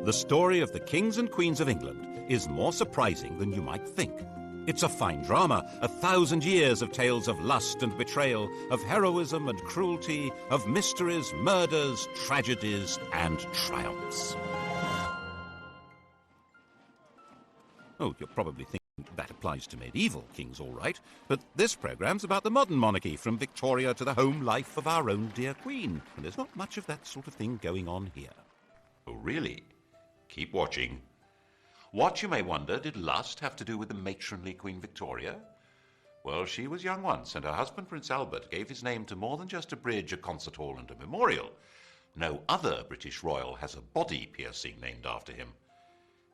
The story of the kings and queens of England is more surprising than you might think. It's a fine drama, 1,000 years of tales of lust and betrayal, of heroism and cruelty, of mysteries, murders, tragedies, and triumphs. Oh, you're probably thinking that applies to medieval kings, all right, but this programme's about the modern monarchy, from Victoria to the home life of our own dear Queen, and there's not much of that sort of thing going on here. Oh, really? Keep watching. What, you may wonder, did lust have to do with the matronly Queen Victoria? Well, she was young once, and her husband, Prince Albert, gave his name to more than just a bridge, a concert hall, and a memorial. No other British royal has a body piercing named after him.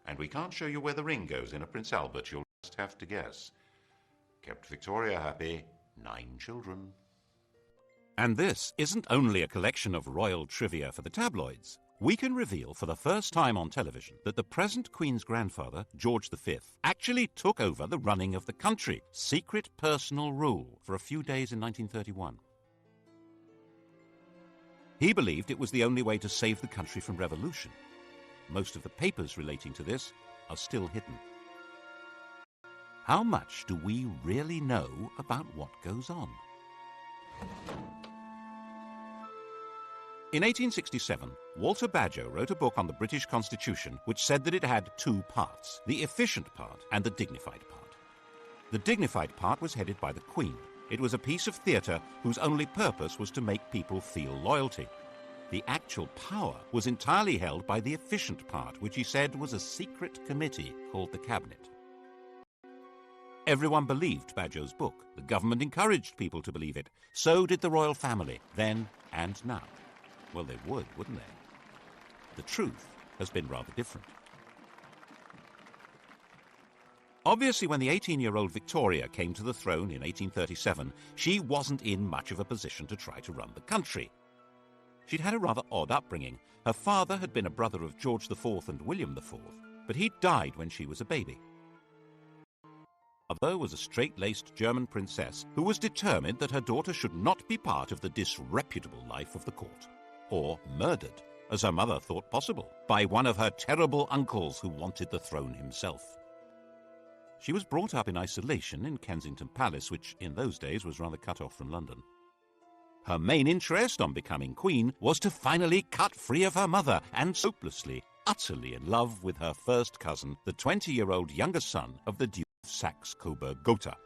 And we can't show you where the ring goes in a Prince Albert, you'll just have to guess. Kept Victoria happy, 9 children. And this isn't only a collection of royal trivia for the tabloids. We can reveal for the first time on television that the present Queen's grandfather, George V, actually took over the running of the country, secret personal rule, for a few days in 1931. He believed it was the only way to save the country from revolution. Most of the papers relating to this are still hidden. How much do we really know about what goes on? In 1867, Walter Bagehot wrote a book on the British Constitution which said that it had 2 parts, the efficient part and the dignified part. The dignified part was headed by the Queen. It was a piece of theatre whose only purpose was to make people feel loyalty. The actual power was entirely held by the efficient part, which he said was a secret committee called the Cabinet. Everyone believed Bagehot's book. The government encouraged people to believe it. So did the royal family, then and now. Well, they would, wouldn't they? The truth has been rather different. Obviously, when the 18-year-old Victoria came to the throne in 1837, she wasn't in much of a position to try to run the country. She'd had a rather odd upbringing. Her father had been a brother of George IV and William IV, but he died when she was a baby. Her mother was a straight-laced German princess who was determined that her daughter should not be part of the disreputable life of the court, or murdered, as her mother thought possible, by one of her terrible uncles who wanted the throne himself. She was brought up in isolation in Kensington Palace, which in those days was rather cut off from London. Her main interest on becoming queen was to finally cut free of her mother, and hopelessly, utterly in love with her first cousin, the 20-year-old younger son of the Duke of Saxe-Coburg-Gotha.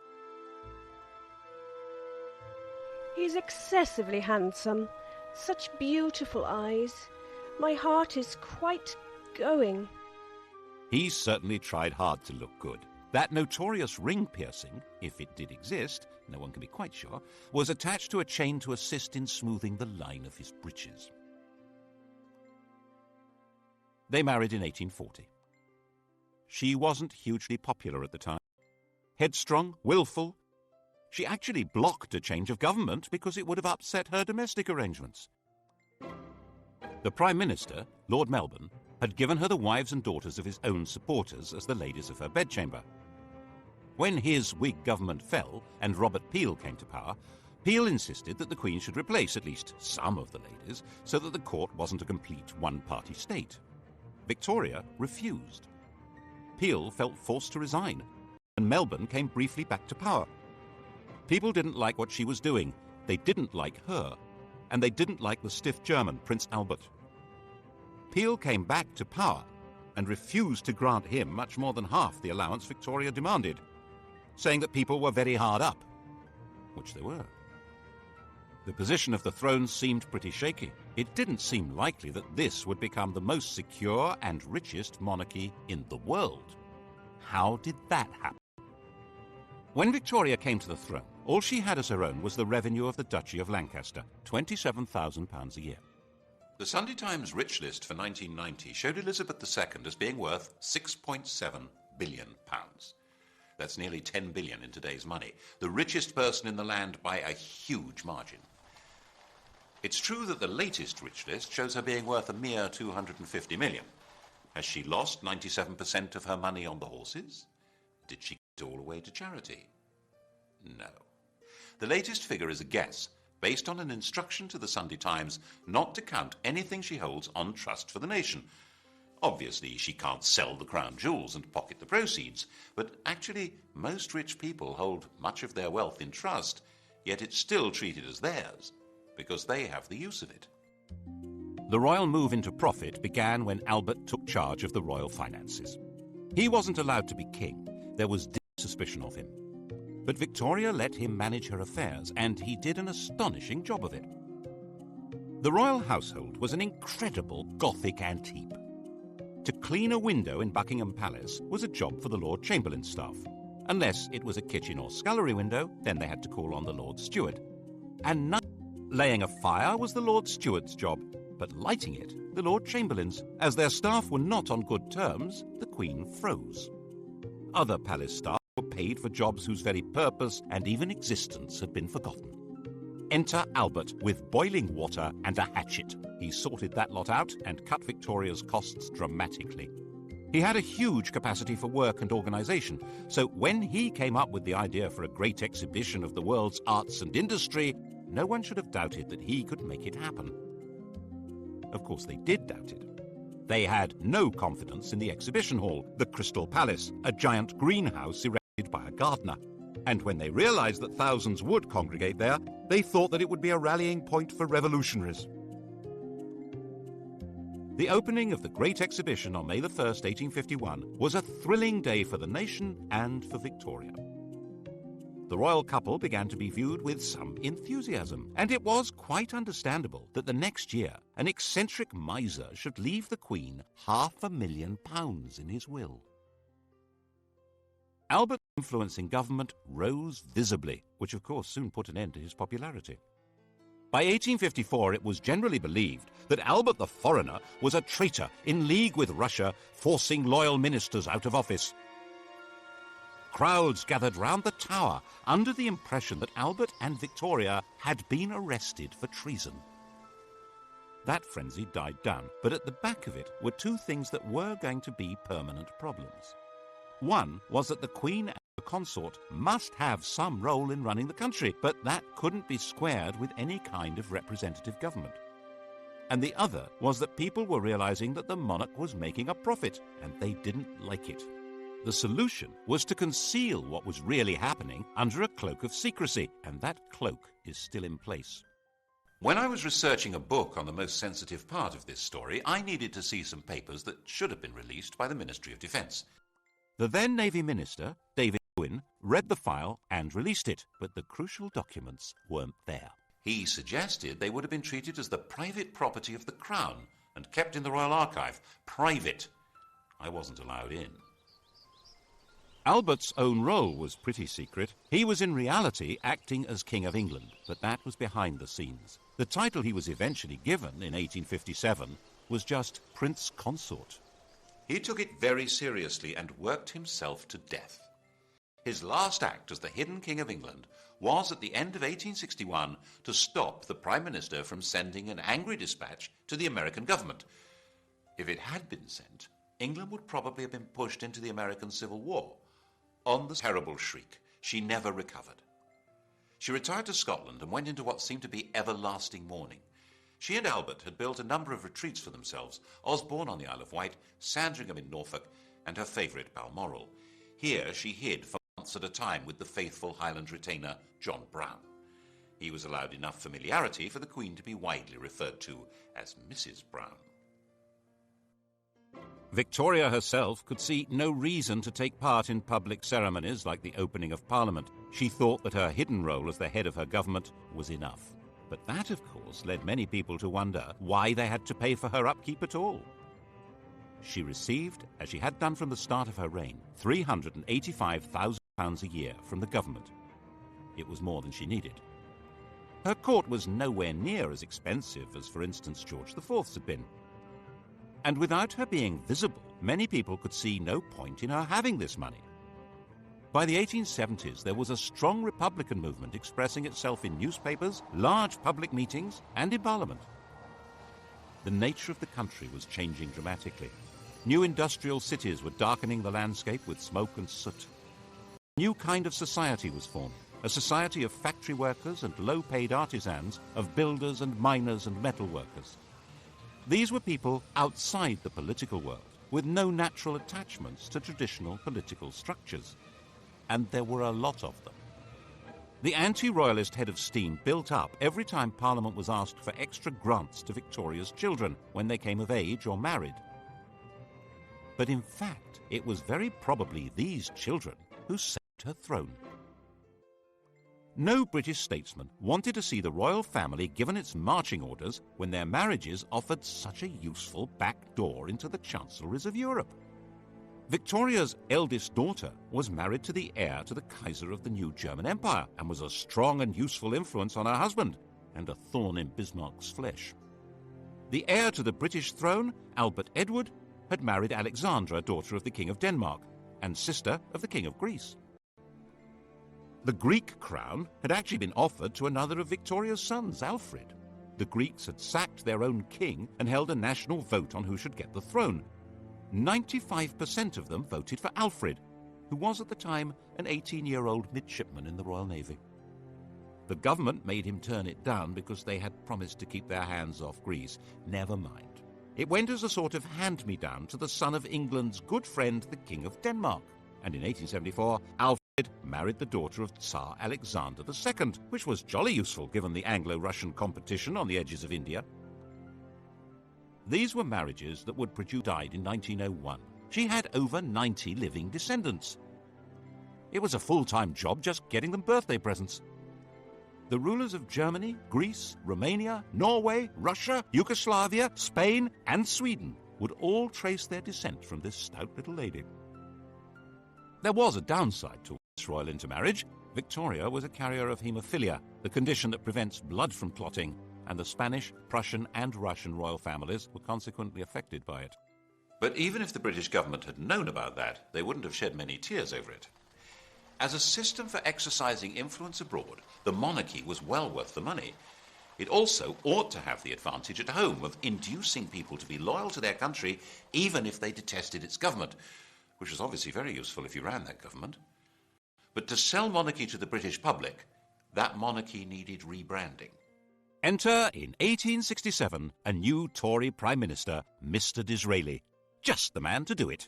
He's excessively handsome. Such beautiful eyes. My heart is quite going. He certainly tried hard to look good. That notorious ring piercing, if it did exist, no one can be quite sure, was attached to a chain to assist in smoothing the line of his breeches. They married in 1840. She wasn't hugely popular at the time. Headstrong, willful. She actually blocked a change of government because it would have upset her domestic arrangements. The Prime Minister, Lord Melbourne, had given her the wives and daughters of his own supporters as the ladies of her bedchamber. When his Whig government fell and Robert Peel came to power, Peel insisted that the Queen should replace at least some of the ladies so that the court wasn't a complete one-party state. Victoria refused. Peel felt forced to resign, and Melbourne came briefly back to power. People didn't like what she was doing, they didn't like her, and they didn't like the stiff German, Prince Albert. Peel came back to power and refused to grant him much more than half the allowance Victoria demanded, saying that people were very hard up, which they were. The position of the throne seemed pretty shaky. It didn't seem likely that this would become the most secure and richest monarchy in the world. How did that happen? When Victoria came to the throne, all she had as her own was the revenue of the Duchy of Lancaster, £27,000 a year. The Sunday Times Rich List for 1990 showed Elizabeth II as being worth £6.7 billion. That's nearly 10 billion in today's money. The richest person in the land by a huge margin. It's true that the latest Rich List shows her being worth a mere 250 million. Has she lost 97% of her money on the horses? Did she give it all away to charity? No. The latest figure is a guess, based on an instruction to the Sunday Times not to count anything she holds on trust for the nation. Obviously, she can't sell the crown jewels and pocket the proceeds, but actually, most rich people hold much of their wealth in trust, yet it's still treated as theirs, because they have the use of it. The royal move into profit began when Albert took charge of the royal finances. He wasn't allowed to be king. There was deep suspicion of him. But Victoria let him manage her affairs, and he did an astonishing job of it. The royal household was an incredible Gothic antique. To clean a window in Buckingham Palace was a job for the Lord Chamberlain's staff. Unless it was a kitchen or scullery window, then they had to call on the Lord Steward. And laying a fire was the Lord Steward's job, but lighting it, the Lord Chamberlain's. As their staff were not on good terms, the Queen froze. Other palace staff were paid for jobs whose very purpose and even existence had been forgotten. Enter Albert with boiling water and a hatchet. He sorted that lot out and cut Victoria's costs dramatically. He had a huge capacity for work and organisation, so when he came up with the idea for a great exhibition of the world's arts and industry, no one should have doubted that he could make it happen. Of course, they did doubt it. They had no confidence in the exhibition hall, the Crystal Palace, a giant greenhouse erected by a gardener. And when they realised that thousands would congregate there, they thought that it would be a rallying point for revolutionaries. The opening of the Great Exhibition on May 1st, 1851, was a thrilling day for the nation and for Victoria. The royal couple began to be viewed with some enthusiasm, and it was quite understandable that the next year an eccentric miser should leave the Queen £500,000 in his will. Albert's influence in government rose visibly, which of course soon put an end to his popularity. By 1854 it was generally believed that Albert the Foreigner was a traitor in league with Russia, forcing loyal ministers out of office. Crowds gathered round the Tower under the impression that Albert and Victoria had been arrested for treason. That frenzy died down, but at the back of it were two things that were going to be permanent problems. One was that the Queen and the consort must have some role in running the country, but that couldn't be squared with any kind of representative government. And the other was that people were realizing that the monarch was making a profit, and they didn't like it. The solution was to conceal what was really happening under a cloak of secrecy, and that cloak is still in place. When I was researching a book on the most sensitive part of this story, I needed to see some papers that should have been released by the Ministry of Defence. The then Navy Minister, David Owen, read the file and released it, but the crucial documents weren't there. He suggested they would have been treated as the private property of the Crown and kept in the Royal Archive. Private. I wasn't allowed in. Albert's own role was pretty secret. He was in reality acting as King of England, but that was behind the scenes. The title he was eventually given in 1857 was just Prince Consort. He took it very seriously and worked himself to death. His last act as the hidden King of England was at the end of 1861 to stop the Prime Minister from sending an angry dispatch to the American government. If it had been sent, England would probably have been pushed into the American Civil War. On the terrible shriek, she never recovered. She retired to Scotland and went into what seemed to be everlasting mourning. She and Albert had built a number of retreats for themselves, Osborne on the Isle of Wight, Sandringham in Norfolk, and her favourite Balmoral. Here she hid for months at a time with the faithful Highland retainer John Brown. He was allowed enough familiarity for the Queen to be widely referred to as Mrs. Brown. Victoria herself could see no reason to take part in public ceremonies like the opening of Parliament. She thought that her hidden role as the head of her government was enough. But that, of course, led many people to wonder why they had to pay for her upkeep at all. She received, as she had done from the start of her reign, £385,000 a year from the government. It was more than she needed. Her court was nowhere near as expensive as, for instance, George IV's had been. And without her being visible, many people could see no point in her having this money. By the 1870s, there was a strong Republican movement expressing itself in newspapers, large public meetings, and in Parliament. The nature of the country was changing dramatically. New industrial cities were darkening the landscape with smoke and soot. A new kind of society was formed, a society of factory workers and low-paid artisans, of builders and miners and metal workers. These were people outside the political world, with no natural attachments to traditional political structures. And there were a lot of them. The anti-royalist head of steam built up every time Parliament was asked for extra grants to Victoria's children when they came of age or married. But in fact, it was very probably these children who saved her throne. No British statesman wanted to see the royal family given its marching orders when their marriages offered such a useful back door into the chancelleries of Europe. Victoria's eldest daughter was married to the heir to the Kaiser of the new German Empire and was a strong and useful influence on her husband and a thorn in Bismarck's flesh. The heir to the British throne, Albert Edward, had married Alexandra, daughter of the King of Denmark and sister of the King of Greece. The Greek crown had actually been offered to another of Victoria's sons, Alfred. The Greeks had sacked their own king and held a national vote on who should get the throne. 95% of them voted for Alfred, who was at the time an 18-year-old midshipman in the Royal Navy. The government made him turn it down because they had promised to keep their hands off Greece. Never mind. It went as a sort of hand-me-down to the son of England's good friend, the King of Denmark. And in 1874, Alfred married the daughter of Tsar Alexander II, which was jolly useful given the Anglo-Russian competition on the edges of India. These were marriages that would produce. Died in 1901. She had over 90 living descendants. It was a full-time job just getting them birthday presents. The rulers of Germany, Greece, Romania, Norway, Russia, Yugoslavia, Spain, and Sweden would all trace their descent from this stout little lady. There was a downside to this royal intermarriage. Victoria was a carrier of haemophilia, the condition that prevents blood from clotting, and the Spanish, Prussian, and Russian royal families were consequently affected by it. But even if the British government had known about that, they wouldn't have shed many tears over it. As a system for exercising influence abroad, the monarchy was well worth the money. It also ought to have the advantage at home of inducing people to be loyal to their country even if they detested its government, which was obviously very useful if you ran that government. But to sell monarchy to the British public, that monarchy needed rebranding. Enter, in 1867, a new Tory Prime Minister, Mr. Disraeli. Just the man to do it.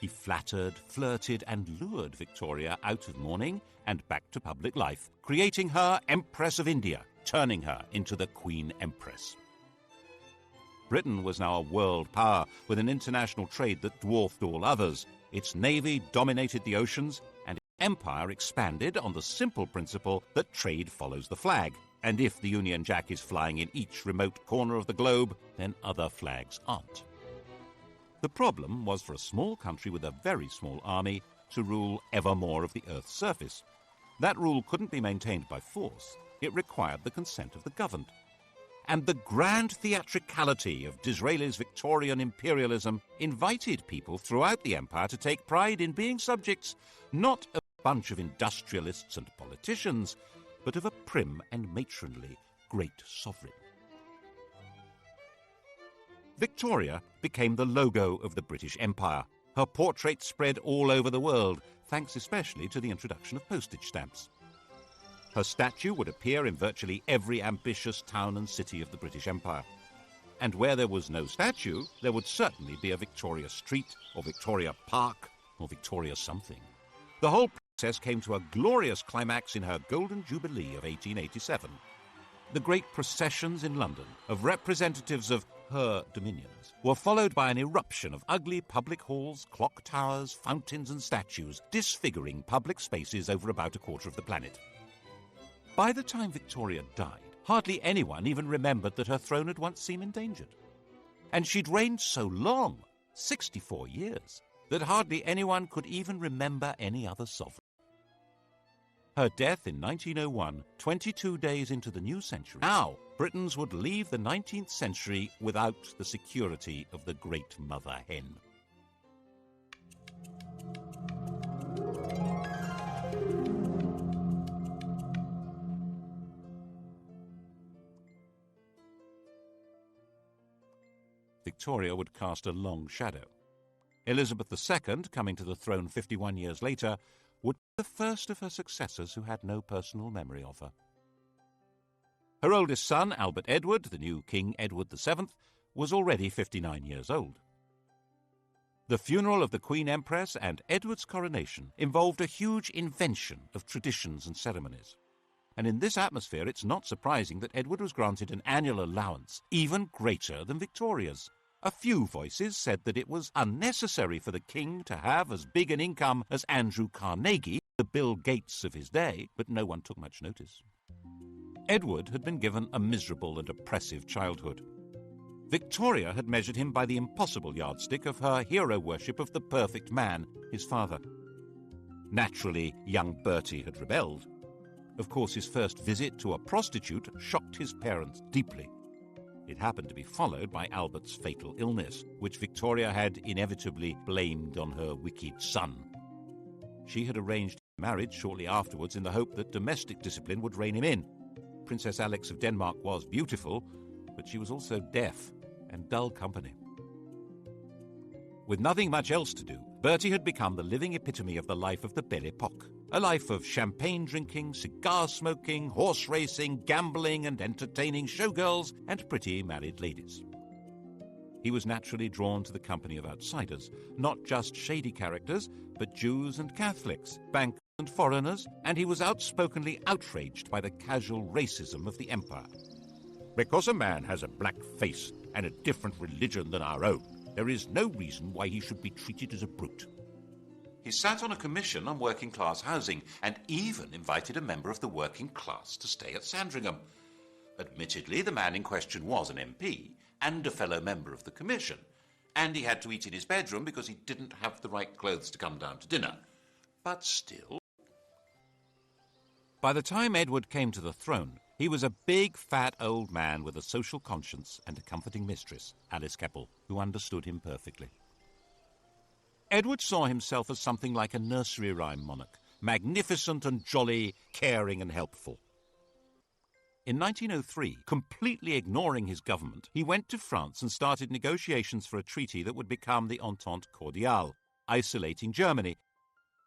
He flattered, flirted, and lured Victoria out of mourning and back to public life, creating her Empress of India, turning her into the Queen Empress. Britain was now a world power with an international trade that dwarfed all others. Its navy dominated the oceans, and its empire expanded on the simple principle that trade follows the flag. And if the Union Jack is flying in each remote corner of the globe, then other flags aren't. The problem was for a small country with a very small army to rule ever more of the Earth's surface. That rule couldn't be maintained by force. It required the consent of the governed. And the grand theatricality of Disraeli's Victorian imperialism invited people throughout the empire to take pride in being subjects, not of a bunch of industrialists and politicians, but of a prim and matronly great sovereign. Victoria became the logo of the British Empire. Her portrait spread all over the world, thanks especially to the introduction of postage stamps. Her statue would appear in virtually every ambitious town and city of the British Empire. And where there was no statue, there would certainly be a Victoria Street, or Victoria Park, or Victoria something. The whole process came to a glorious climax in her Golden Jubilee of 1887. The great processions in London of representatives of her dominions were followed by an eruption of ugly public halls, clock towers, fountains and statues, disfiguring public spaces over about a quarter of the planet. By the time Victoria died, hardly anyone even remembered that her throne had once seemed endangered. And she'd reigned so long, 64 years, that hardly anyone could even remember any other sovereign. Her death in 1901, 22 days into the new century. Now, Britons would leave the 19th century without the security of the great mother hen. Victoria would cast a long shadow. Elizabeth II, coming to the throne 51 years later, would be the first of her successors who had no personal memory of her. Her oldest son, Albert Edward, the new King Edward VII, was already 59 years old. The funeral of the Queen Empress and Edward's coronation involved a huge invention of traditions and ceremonies. And in this atmosphere, it's not surprising that Edward was granted an annual allowance even greater than Victoria's. A few voices said that it was unnecessary for the king to have as big an income as Andrew Carnegie, the Bill Gates of his day, but no one took much notice. Edward had been given a miserable and oppressive childhood. Victoria had measured him by the impossible yardstick of her hero worship of the perfect man, his father. Naturally, young Bertie had rebelled. Of course, his first visit to a prostitute shocked his parents deeply. It happened to be followed by Albert's fatal illness, which Victoria had inevitably blamed on her wicked son. She had arranged marriage shortly afterwards in the hope that domestic discipline would rein him in. Princess Alix of Denmark was beautiful, but she was also deaf and dull company. With nothing much else to do, Bertie had become the living epitome of the life of the Belle Époque, a life of champagne drinking, cigar smoking, horse racing, gambling and entertaining showgirls and pretty married ladies. He was naturally drawn to the company of outsiders, not just shady characters, but Jews and Catholics, bankers and foreigners, and he was outspokenly outraged by the casual racism of the empire. Because a man has a black face and a different religion than our own, there is no reason why he should be treated as a brute. He sat on a commission on working-class housing and even invited a member of the working class to stay at Sandringham. Admittedly, the man in question was an MP and a fellow member of the commission, and he had to eat in his bedroom because he didn't have the right clothes to come down to dinner. But still... By the time Edward came to the throne, he was a big, fat old man with a social conscience and a comforting mistress, Alice Keppel, who understood him perfectly. Edward saw himself as something like a nursery rhyme monarch, magnificent and jolly, caring and helpful. In 1903, completely ignoring his government, he went to France and started negotiations for a treaty that would become the Entente Cordiale, isolating Germany.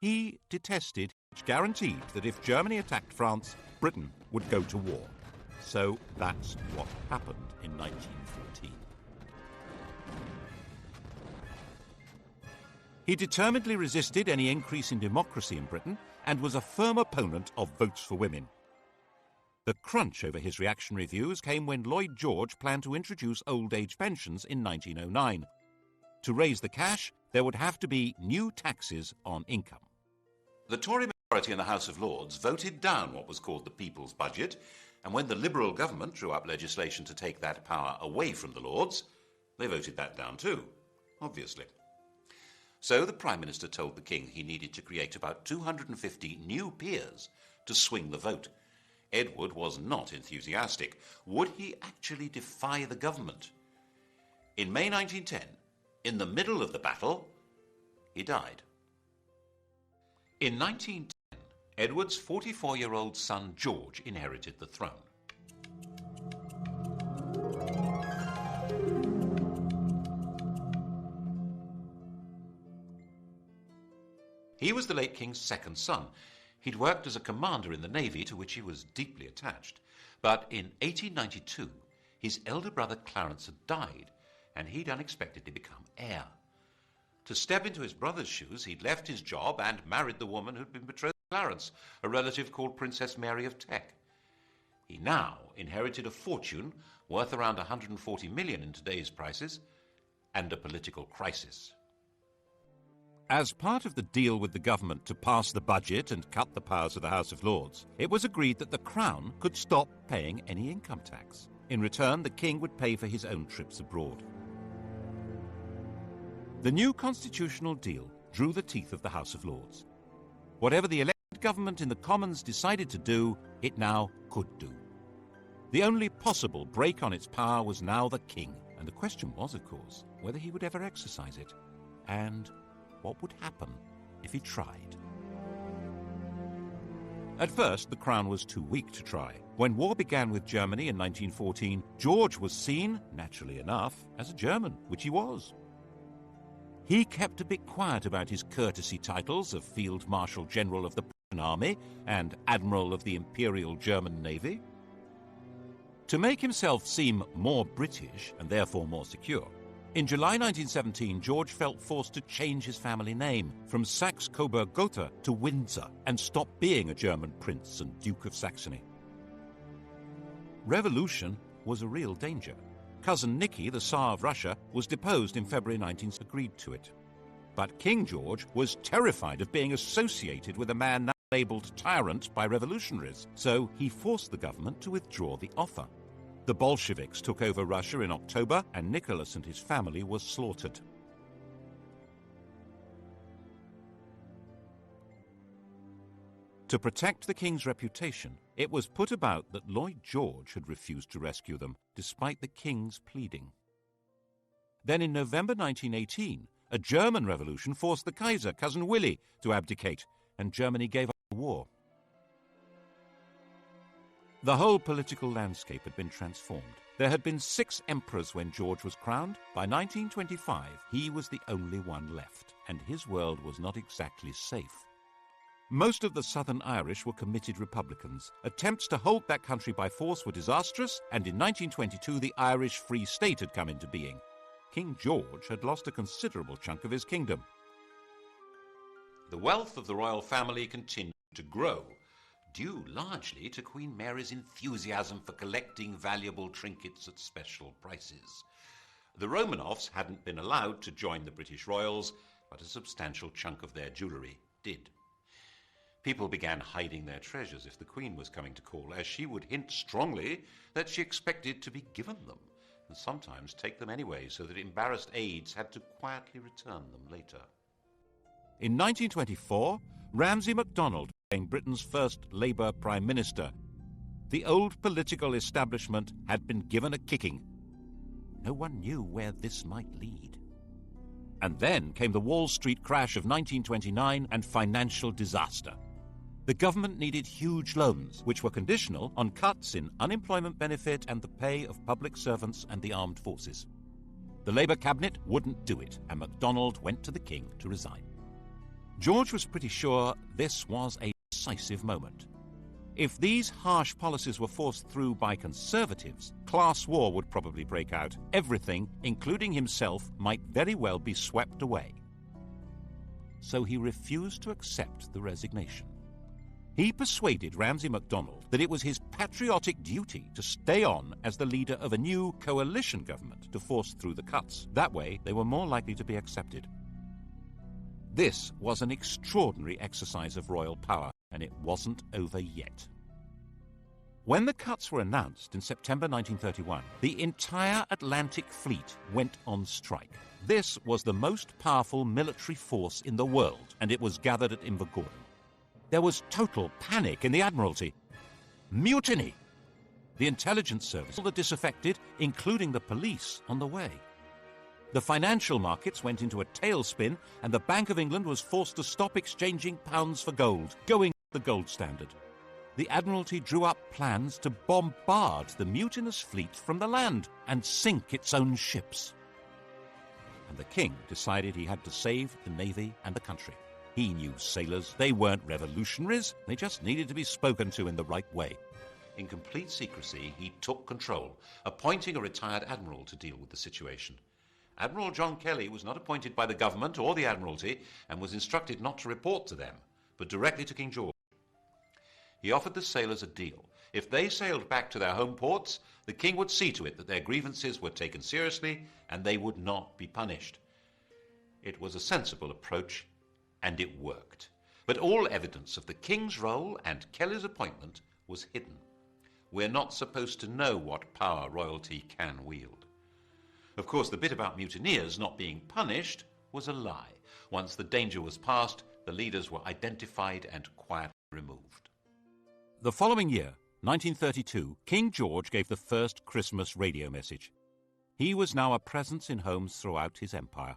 He detested, which guaranteed that if Germany attacked France, Britain would go to war. So that's what happened in 1914. He determinedly resisted any increase in democracy in Britain and was a firm opponent of votes for women. The crunch over his reactionary views came when Lloyd George planned to introduce old age pensions in 1909. To raise the cash, there would have to be new taxes on income. The Tory majority in the House of Lords voted down what was called the People's Budget, and when the Liberal government drew up legislation to take that power away from the Lords, they voted that down too, obviously. So the Prime Minister told the King he needed to create about 250 new peers to swing the vote. Edward was not enthusiastic. Would he actually defy the government? In May 1910, in the middle of the battle, he died. In 1910, Edward's 44-year-old son George inherited the throne. He was the late King's second son. He'd worked as a commander in the Navy, to which he was deeply attached. But in 1892, his elder brother Clarence had died, and he'd unexpectedly become heir. To step into his brother's shoes, he'd left his job and married the woman who'd been betrothed to Clarence, a relative called Princess Mary of Teck. He now inherited a fortune worth around 140 million in today's prices, and a political crisis. As part of the deal with the government to pass the budget and cut the powers of the House of Lords, it was agreed that the Crown could stop paying any income tax. In return, the King would pay for his own trips abroad. The new constitutional deal drew the teeth of the House of Lords. Whatever the elected government in the Commons decided to do, it now could do. The only possible break on its power was now the King, and the question was, of course, whether he would ever exercise it, and what would happen if he tried. At first, the Crown was too weak to try. When war began with Germany in 1914, George was seen, naturally enough, as a German, which he was. He kept a bit quiet about his courtesy titles of Field Marshal General of the Prussian Army and Admiral of the Imperial German Navy. To make himself seem more British and therefore more secure, In July 1917, George felt forced to change his family name from Saxe-Coburg-Gotha to Windsor and stop being a German prince and Duke of Saxony. Revolution was a real danger. Cousin Nicky, the Tsar of Russia, was deposed in February 1917, agreed to it. But King George was terrified of being associated with a man now labelled tyrant by revolutionaries, so he forced the government to withdraw the offer. The Bolsheviks took over Russia in October, and Nicholas and his family were slaughtered. To protect the king's reputation, it was put about that Lloyd George had refused to rescue them, despite the king's pleading. Then in November 1918, a German revolution forced the Kaiser, Cousin Willie, to abdicate, and Germany gave up the war. The whole political landscape had been transformed. There had been 6 emperors when George was crowned. By 1925, he was the only one left, and his world was not exactly safe. Most of the Southern Irish were committed Republicans. Attempts to hold that country by force were disastrous, and in 1922 the Irish Free State had come into being. King George had lost a considerable chunk of his kingdom. The wealth of the royal family continued to grow, due largely to Queen Mary's enthusiasm for collecting valuable trinkets at special prices. The Romanovs hadn't been allowed to join the British royals, but a substantial chunk of their jewellery did. People began hiding their treasures if the Queen was coming to call, as she would hint strongly that she expected to be given them, and sometimes take them anyway, so that embarrassed aides had to quietly return them later. In 1924, Ramsay MacDonald became Britain's first Labour Prime Minister. The old political establishment had been given a kicking. No one knew where this might lead. And then came the Wall Street crash of 1929 and financial disaster. The government needed huge loans, which were conditional on cuts in unemployment benefit and the pay of public servants and the armed forces. The Labour cabinet wouldn't do it, and MacDonald went to the King to resign. George was pretty sure this was a decisive moment. If these harsh policies were forced through by Conservatives, class war would probably break out. Everything, including himself, might very well be swept away. So he refused to accept the resignation. He persuaded Ramsay MacDonald that it was his patriotic duty to stay on as the leader of a new coalition government to force through the cuts. That way, they were more likely to be accepted. This was an extraordinary exercise of royal power, and it wasn't over yet. When the cuts were announced in September 1931, the entire Atlantic Fleet went on strike. This was the most powerful military force in the world, and it was gathered at Invergordon. There was total panic in the Admiralty. Mutiny! The intelligence service, all the disaffected, including the police, on the way. The financial markets went into a tailspin, and the Bank of England was forced to stop exchanging pounds for gold, going the gold standard. The Admiralty drew up plans to bombard the mutinous fleet from the land and sink its own ships. And the King decided he had to save the Navy and the country. He knew sailors. They weren't revolutionaries. They just needed to be spoken to in the right way. In complete secrecy, he took control, appointing a retired admiral to deal with the situation. Admiral John Kelly was not appointed by the government or the Admiralty and was instructed not to report to them, but directly to King George. He offered the sailors a deal. If they sailed back to their home ports, the King would see to it that their grievances were taken seriously and they would not be punished. It was a sensible approach, and it worked. But all evidence of the King's role and Kelly's appointment was hidden. We're not supposed to know what power royalty can wield. Of course, the bit about mutineers not being punished was a lie. Once the danger was past, the leaders were identified and quietly removed. The following year, 1932, King George gave the first Christmas radio message. He was now a presence in homes throughout his empire.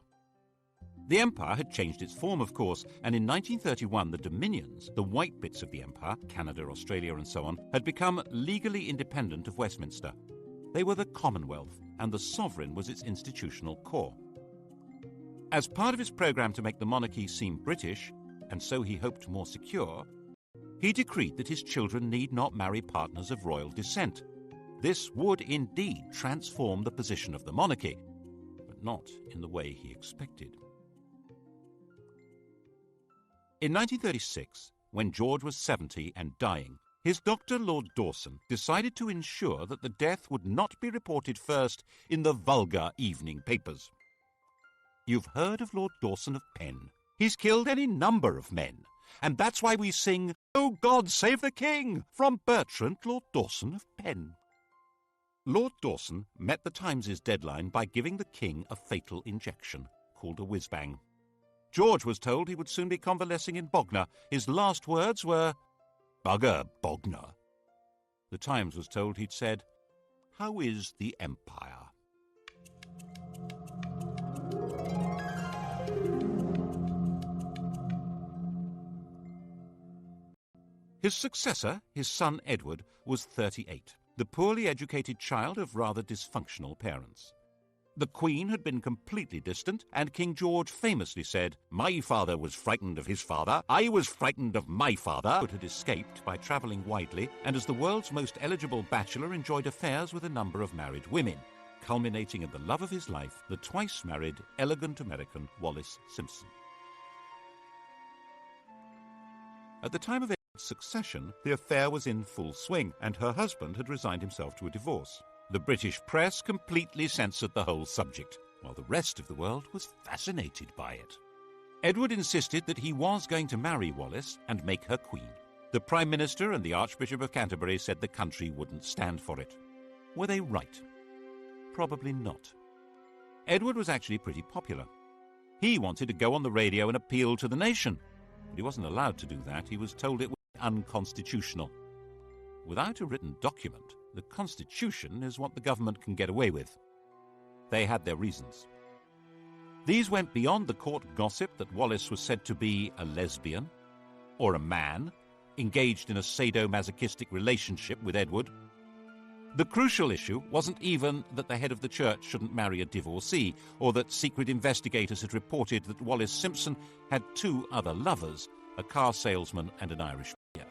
The empire had changed its form, of course, and in 1931 the Dominions, the white bits of the empire, Canada, Australia and so on, had become legally independent of Westminster. They were the Commonwealth, and the sovereign was its institutional core. As part of his programme to make the monarchy seem British, and so he hoped more secure, he decreed that his children need not marry partners of royal descent. This would indeed transform the position of the monarchy. But but not in the way he expected. In 1936, when George was 70 and dying, his doctor, Lord Dawson, decided to ensure that the death would not be reported first in the vulgar evening papers. You've heard of Lord Dawson of Penn. He's killed any number of men, and that's why we sing, "Oh God, save the King," from Bertrand, Lord Dawson of Penn. Lord Dawson met the Times' deadline by giving the King a fatal injection, called a whiz-bang. George was told he would soon be convalescing in Bognor. His last words were, "Bugger Bognor." The Times was told he'd said, "How is the Empire?" His successor, his son Edward, was 38, the poorly educated child of rather dysfunctional parents. The Queen had been completely distant, and King George famously said, "My father was frightened of his father, I was frightened of my father." Edward had escaped by travelling widely, and as the world's most eligible bachelor enjoyed affairs with a number of married women, culminating in the love of his life, the twice-married, elegant American Wallis Simpson. At the time of Edward's succession, the affair was in full swing, and her husband had resigned himself to a divorce. The British press completely censored the whole subject, while the rest of the world was fascinated by it. Edward insisted that he was going to marry Wallis and make her queen. The Prime Minister and the Archbishop of Canterbury said the country wouldn't stand for it. Were they right? Probably not. Edward was actually pretty popular. He wanted to go on the radio and appeal to the nation, but he wasn't allowed to do that. He was told it was unconstitutional. Without a written document, the Constitution is what the government can get away with. They had their reasons. These went beyond the court gossip that Wallis was said to be a lesbian, or a man, engaged in a sadomasochistic relationship with Edward. The crucial issue wasn't even that the head of the church shouldn't marry a divorcee, or that secret investigators had reported that Wallis Simpson had 2 other lovers, a car salesman and an Irish peer.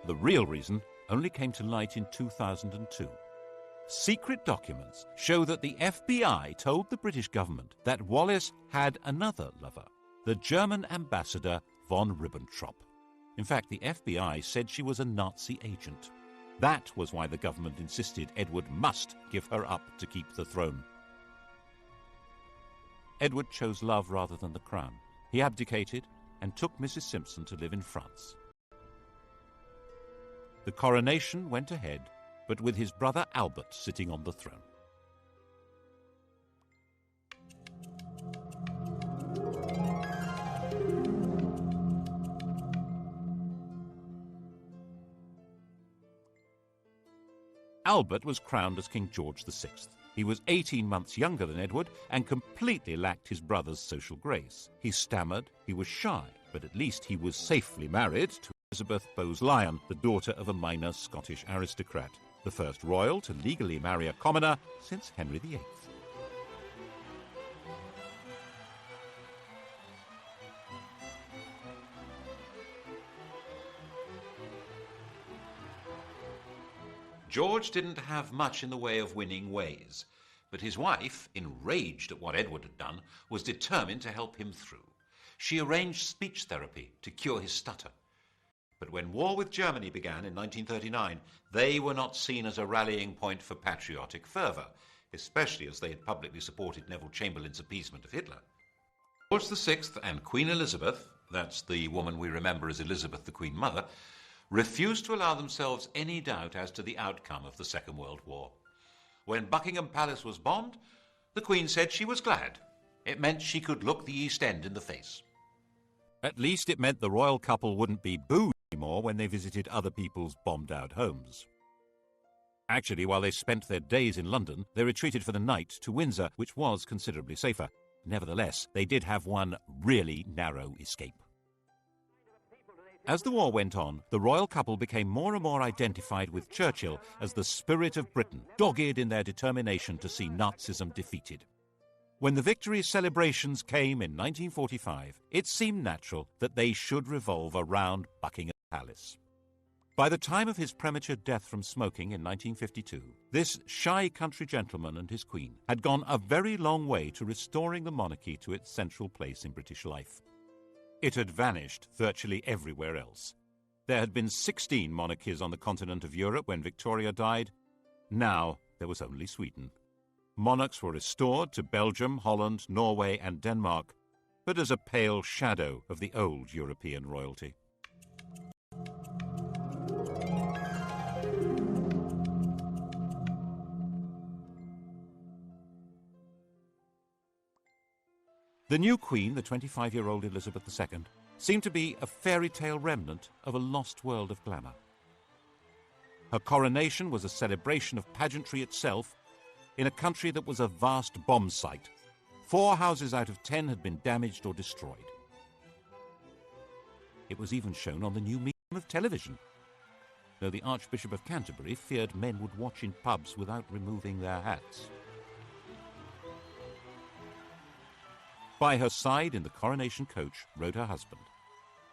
The real reason only came to light in 2002. Secret documents show that the FBI told the British government that Wallis had another lover, the German ambassador von Ribbentrop. In fact, the FBI said she was a Nazi agent. That was why the government insisted Edward must give her up to keep the throne. Edward chose love rather than the crown. He abdicated and took Mrs. Simpson to live in France. The coronation went ahead, but with his brother Albert sitting on the throne. Albert was crowned as King George VI. He was 18 months younger than Edward and completely lacked his brother's social grace. He stammered, he was shy, but at least he was safely married to Elizabeth Bowes-Lyon, the daughter of a minor Scottish aristocrat, the first royal to legally marry a commoner since Henry VIII. George didn't have much in the way of winning ways, but his wife, enraged at what Edward had done, was determined to help him through. She arranged speech therapy to cure his stutter. But when war with Germany began in 1939, they were not seen as a rallying point for patriotic fervour, especially as they had publicly supported Neville Chamberlain's appeasement of Hitler. George VI and Queen Elizabeth, that's the woman we remember as Elizabeth the Queen Mother, refused to allow themselves any doubt as to the outcome of the Second World War. When Buckingham Palace was bombed, the Queen said she was glad. It meant she could look the East End in the face. At least it meant the royal couple wouldn't be booed anymore when they visited other people's bombed-out homes. Actually, while they spent their days in London, they retreated for the night to Windsor, which was considerably safer. Nevertheless, they did have one really narrow escape. As the war went on, the royal couple became more and more identified with Churchill as the spirit of Britain, dogged in their determination to see Nazism defeated. When the victory celebrations came in 1945, it seemed natural that they should revolve around Buckingham Palace. By the time of his premature death from smoking in 1952, this shy country gentleman and his queen had gone a very long way to restoring the monarchy to its central place in British life. It had vanished virtually everywhere else. There had been 16 monarchies on the continent of Europe when Victoria died. Now there was only Sweden. Monarchs were restored to Belgium, Holland, Norway and Denmark, but as a pale shadow of the old European royalty. The new queen, the 25-year-old Elizabeth II, seemed to be a fairy tale remnant of a lost world of glamour. Her coronation was a celebration of pageantry itself in a country that was a vast bomb site. 4 houses out of 10 had been damaged or destroyed. It was even shown on the new medium of television, though the Archbishop of Canterbury feared men would watch in pubs without removing their hats. By her side in the coronation coach rode her husband.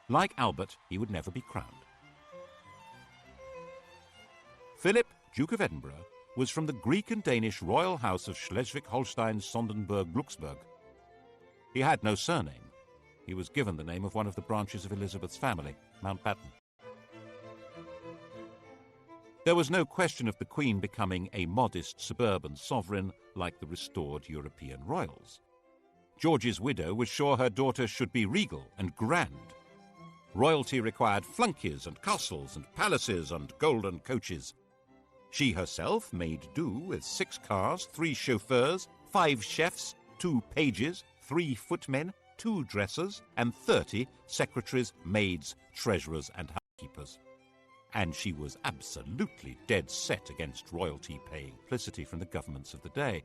Like Albert, he would never be crowned. Philip, Duke of Edinburgh, was from the Greek and Danish royal house of Schleswig-Holstein-Sonderburg-Glücksburg. He had no surname. He was given the name of one of the branches of Elizabeth's family, Mountbatten. There was no question of the Queen becoming a modest suburban sovereign like the restored European royals. George's widow was sure her daughter should be regal and grand. Royalty required flunkies and castles and palaces and golden coaches. She herself made do with 6 cars, 3 chauffeurs, 5 chefs, 2 pages, 3 footmen, 2 dressers, and 30 secretaries, maids, treasurers, and housekeepers. And she was absolutely dead set against royalty paying publicity from the governments of the day.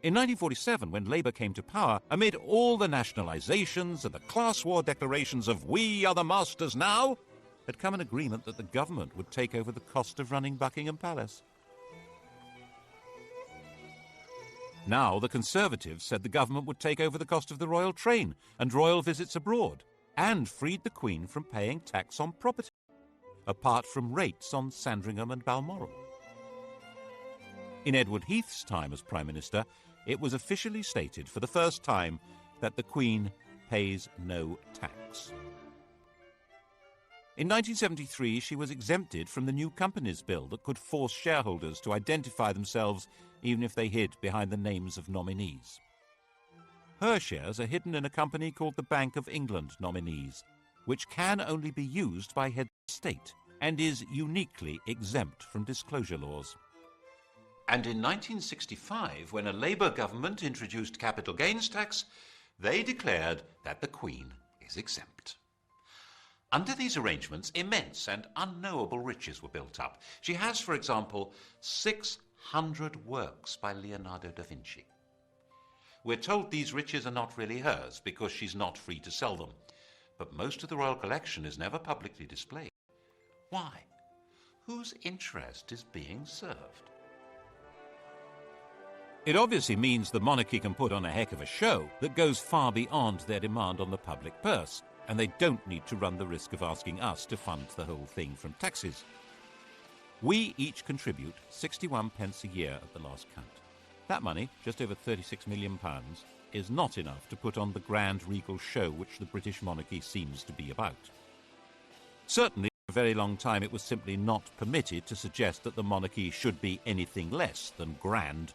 In 1947, when Labour came to power, amid all the nationalisations and the class war declarations of "we are the masters now," had come an agreement that the government would take over the cost of running Buckingham Palace. Now the Conservatives said the government would take over the cost of the royal train and royal visits abroad, and freed the Queen from paying tax on property, apart from rates on Sandringham and Balmoral. In Edward Heath's time as Prime Minister, it was officially stated for the first time that the Queen pays no tax. In 1973, she was exempted from the new Companies Bill that could force shareholders to identify themselves even if they hid behind the names of nominees. Her shares are hidden in a company called the Bank of England Nominees, which can only be used by heads of state and is uniquely exempt from disclosure laws. And in 1965, when a Labour government introduced capital gains tax, they declared that the Queen is exempt. Under these arrangements, immense and unknowable riches were built up. She has, for example, 600 works by Leonardo da Vinci. We're told these riches are not really hers because she's not free to sell them. But most of the royal collection is never publicly displayed. Why? Whose interest is being served? It obviously means the monarchy can put on a heck of a show that goes far beyond their demand on the public purse, and they don't need to run the risk of asking us to fund the whole thing from taxes. We each contribute 61 pence a year at the last count. That money, just over £36 million, is not enough to put on the grand regal show which the British monarchy seems to be about. Certainly, for a very long time it was simply not permitted to suggest that the monarchy should be anything less than grand.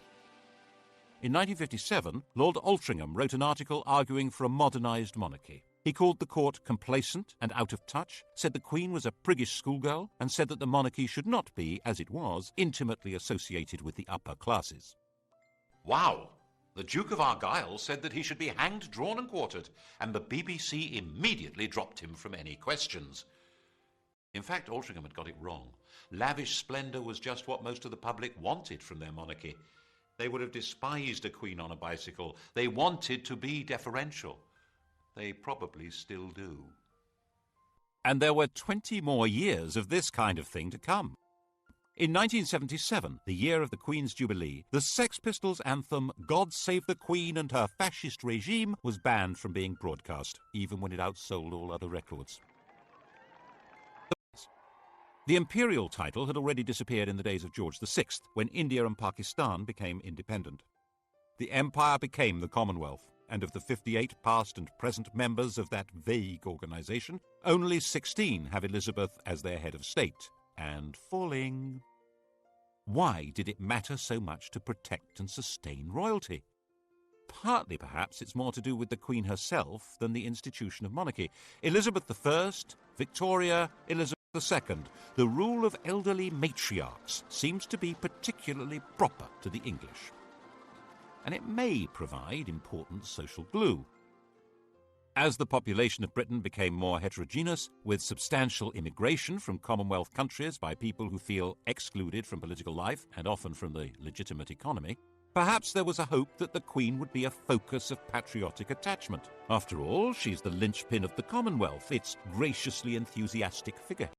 In 1957, Lord Altrincham wrote an article arguing for a modernised monarchy. He called the court complacent and out of touch, said the Queen was a priggish schoolgirl, and said that the monarchy should not be, as it was, intimately associated with the upper classes. Wow! The Duke of Argyll said that he should be hanged, drawn and quartered, and the BBC immediately dropped him from any questions. In fact, Altrincham had got it wrong. Lavish splendour was just what most of the public wanted from their monarchy. They would have despised a queen on a bicycle. They wanted to be deferential. They probably still do. And there were 20 more years of this kind of thing to come. In 1977, the year of the Queen's Jubilee, the Sex Pistols' anthem "God Save the Queen and Her Fascist Regime" was banned from being broadcast, even when it outsold all other records. The imperial title had already disappeared in the days of George VI, when India and Pakistan became independent. The empire became the Commonwealth, and of the 58 past and present members of that vague organisation, only 16 have Elizabeth as their head of state, and falling. Why did it matter so much to protect and sustain royalty? Partly, perhaps, it's more to do with the Queen herself than the institution of monarchy. Elizabeth I, Victoria, Elizabeth II, the rule of elderly matriarchs seems to be particularly proper to the English. And it may provide important social glue. As the population of Britain became more heterogeneous, with substantial immigration from Commonwealth countries by people who feel excluded from political life and often from the legitimate economy, perhaps there was a hope that the Queen would be a focus of patriotic attachment. After all, she's the linchpin of the Commonwealth, its graciously enthusiastic figurehead.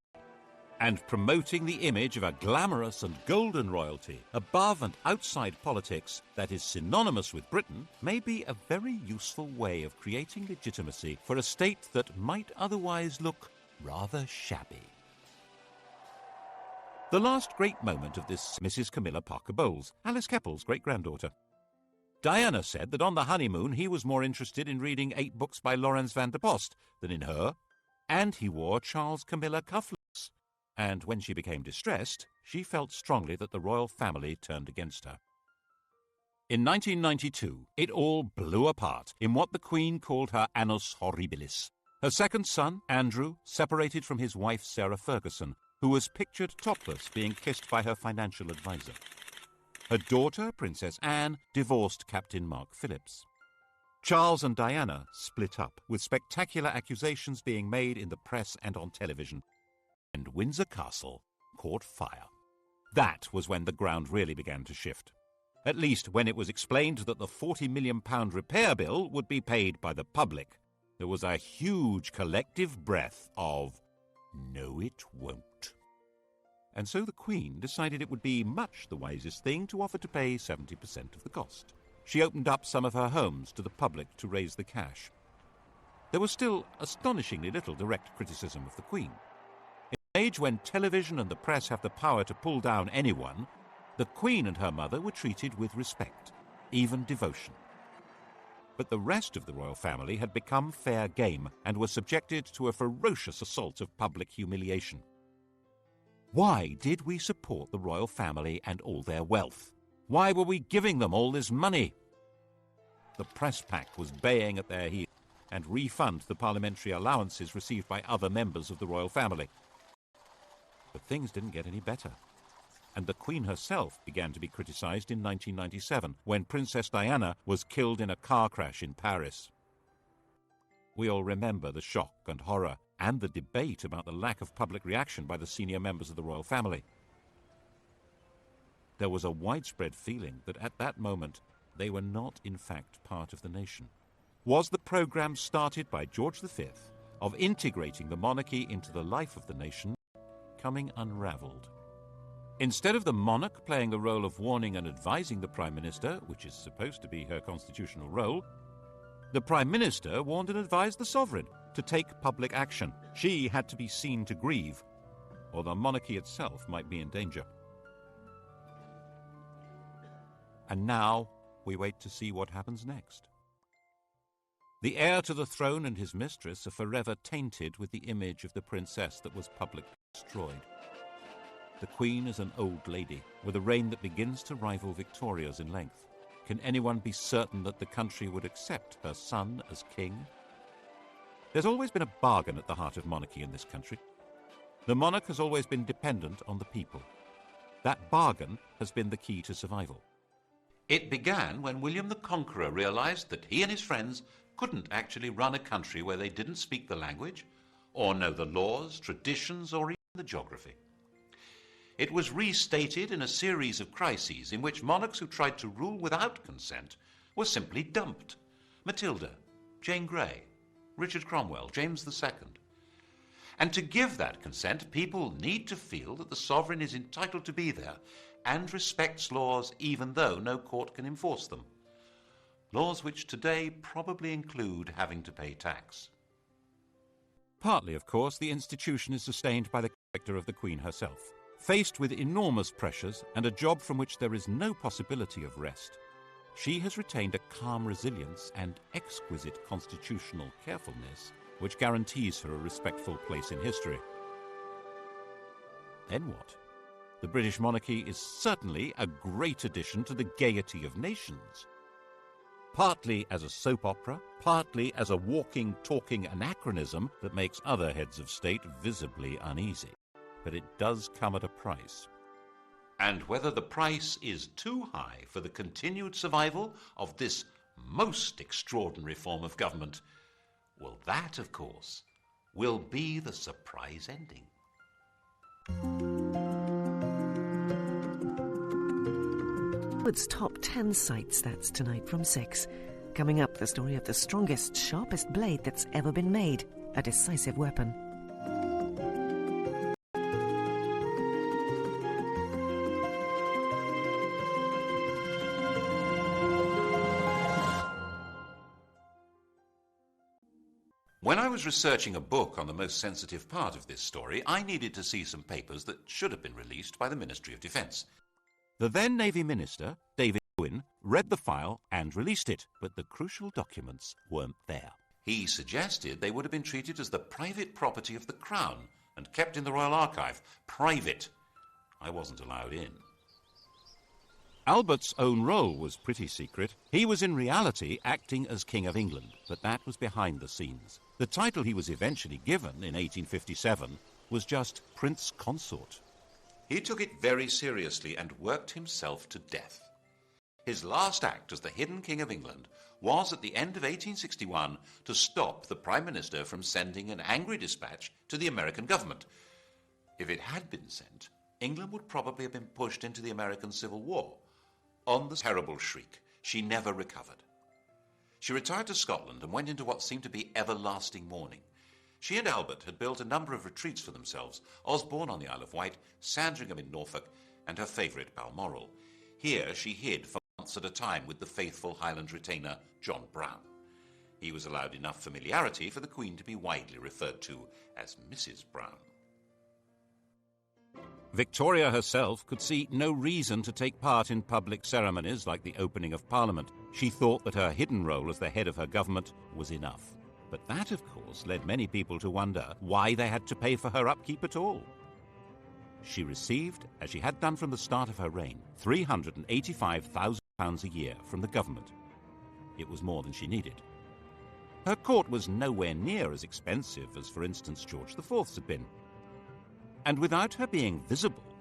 And promoting the image of a glamorous and golden royalty above and outside politics that is synonymous with Britain may be a very useful way of creating legitimacy for a state that might otherwise look rather shabby. The last great moment of this Mrs. Camilla Parker Bowles, Alice Keppel's great-granddaughter. Diana said that on the honeymoon he was more interested in reading 8 books by Laurens van der Post than in her, and he wore Charles Camilla cufflinks. And when she became distressed, she felt strongly that the royal family turned against her. In 1992, it all blew apart in what the Queen called her annus horribilis. Her second son, Andrew, separated from his wife Sarah Ferguson, who was pictured topless being kissed by her financial advisor. Her daughter, Princess Anne, divorced Captain Mark Phillips. Charles and Diana split up, with spectacular accusations being made in the press and on television. And Windsor Castle caught fire. That was when the ground really began to shift. At least when it was explained that the £40 million repair bill would be paid by the public. There was a huge collective breath of, "No, it won't." And so the Queen decided it would be much the wisest thing to offer to pay 70% of the cost. She opened up some of her homes to the public to raise the cash. There was still astonishingly little direct criticism of the Queen. In an age when television and the press have the power to pull down anyone, the Queen and her mother were treated with respect, even devotion. But the rest of the royal family had become fair game and were subjected to a ferocious assault of public humiliation. Why did we support the royal family and all their wealth? Why were we giving them all this money? The press pack was baying at their heels and refund the parliamentary allowances received by other members of the royal family. But things didn't get any better. And the Queen herself began to be criticised in 1997, when Princess Diana was killed in a car crash in Paris. We all remember the shock and horror and the debate about the lack of public reaction by the senior members of the royal family. There was a widespread feeling that at that moment they were not in fact part of the nation. Was the programme started by George V of integrating the monarchy into the life of the nation coming unravelled? Instead of the monarch playing the role of warning and advising the Prime Minister, which is supposed to be her constitutional role, the Prime Minister warned and advised the sovereign to take public action. She had to be seen to grieve, or the monarchy itself might be in danger. And now we wait to see what happens next. The heir to the throne and his mistress are forever tainted with the image of the princess that was publicly destroyed. The Queen is an old lady, with a reign that begins to rival Victoria's in length. Can anyone be certain that the country would accept her son as king? There's always been a bargain at the heart of monarchy in this country. The monarch has always been dependent on the people. That bargain has been the key to survival. It began when William the Conqueror realised that he and his friends couldn't actually run a country where they didn't speak the language, or know the laws, traditions, or even the geography. It was restated in a series of crises in which monarchs who tried to rule without consent were simply dumped. Matilda, Jane Grey, Richard Cromwell, James II. And to give that consent, people need to feel that the sovereign is entitled to be there and respects laws even though no court can enforce them. Laws which today probably include having to pay tax. Partly, of course, the institution is sustained by the character of the Queen herself. Faced with enormous pressures and a job from which there is no possibility of rest, she has retained a calm resilience and exquisite constitutional carefulness which guarantees her a respectful place in history. Then what? The British monarchy is certainly a great addition to the gaiety of nations. Partly as a soap opera, partly as a walking, talking anachronism that makes other heads of state visibly uneasy. But it does come at a price. And whether the price is too high for the continued survival of this most extraordinary form of government, well, that, of course, will be the surprise ending. Hollywood's top 10 sites, that's tonight from 6. Coming up, the story of the strongest, sharpest blade that's ever been made, a decisive weapon. When I was researching a book on the most sensitive part of this story, I needed to see some papers that should have been released by the Ministry of Defence. The then Navy Minister, David Owen, read the file and released it, but the crucial documents weren't there. He suggested they would have been treated as the private property of the Crown and kept in the Royal Archive. Private. I wasn't allowed in. Albert's own role was pretty secret. He was in reality acting as King of England, but that was behind the scenes. The title he was eventually given in 1857 was just Prince Consort. He took it very seriously and worked himself to death. His last act as the hidden King of England was at the end of 1861 to stop the Prime Minister from sending an angry dispatch to the American government. If it had been sent, England would probably have been pushed into the American Civil War. On the terrible shriek, she never recovered. She retired to Scotland and went into what seemed to be everlasting mourning. She and Albert had built a number of retreats for themselves, Osborne on the Isle of Wight, Sandringham in Norfolk, and her favourite Balmoral. Here she hid for months at a time with the faithful Highland retainer John Brown. He was allowed enough familiarity for the Queen to be widely referred to as Mrs. Brown. Victoria herself could see no reason to take part in public ceremonies like the opening of Parliament. She thought that her hidden role as the head of her government was enough. But that, of course, led many people to wonder why they had to pay for her upkeep at all. She received, as she had done from the start of her reign, £385,000 a year from the government. It was more than she needed. Her court was nowhere near as expensive as, for instance, George IV's had been. And without her being visible,